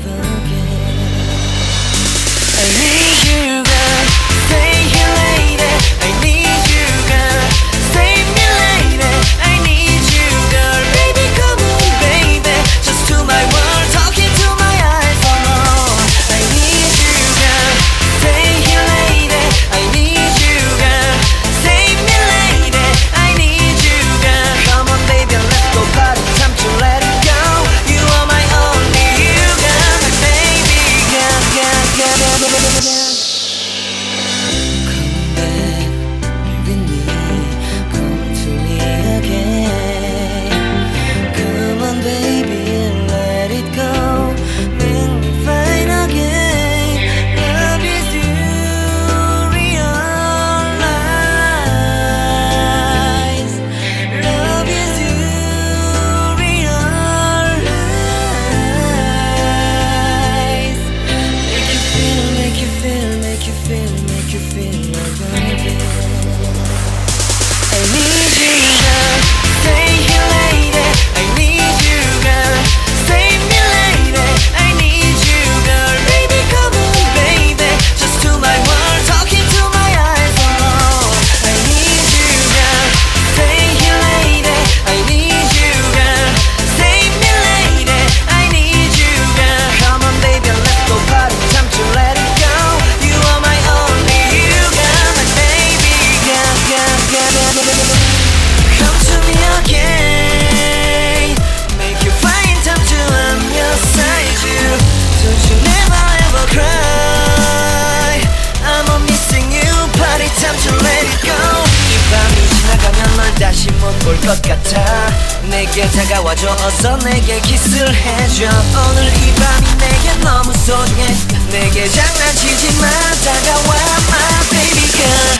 love again. I need you, girl. Stay here, lady. I need you, girl. Save me, lady. I need you, girl. Baby, come on, baby. Just to my world, talking to my eyes. Oh, I need you, girl. Stay here, lady. I need you, girl. Save me, lady. I need you, girl. Come on, baby, let's go party. Time to let it go. You are my only you, girl. My baby, girl, girl, girl, girl, girl, girl. 다시 못 볼 것 같아. 내게 다가와줘. 어서 내게 키스를 해줘. 오늘 이 밤이 내게 너무 소중해. 내게 장난치지 마. 다가와 my baby girl.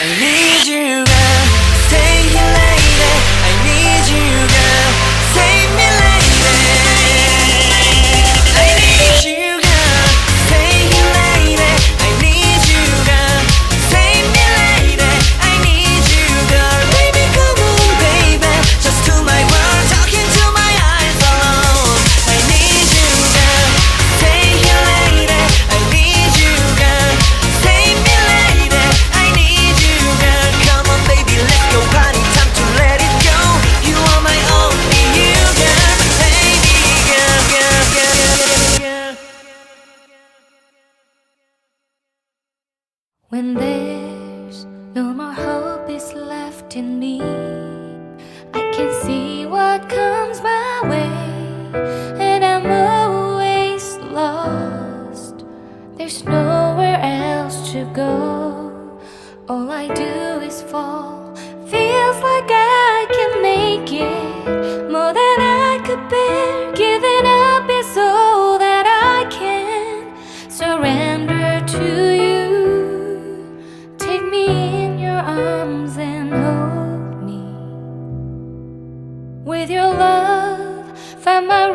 I need you girl. Stay here lady. I need you girl. Save me lady. I need you girl. Stay here lady. I need you girl. Save me lady. I need you girl. Baby come on baby. Just to my world, talking to my eyes alone. I need you girl. Stay here lady. I need you girl. Save me lady. I need you girl. Come on baby, let's go party. Time to let it go. You are my only you girl. Baby girl, girl, girl, girl, girl. When there's no more hope is left in me, I can see what comes my way, and I'm always lost. There's nowhere else to go. All I do is fall. Feels like I can make it more than I could bear. Giving up is all that I can. Surrender to you. Take me in your arms and hold me. With your love, find my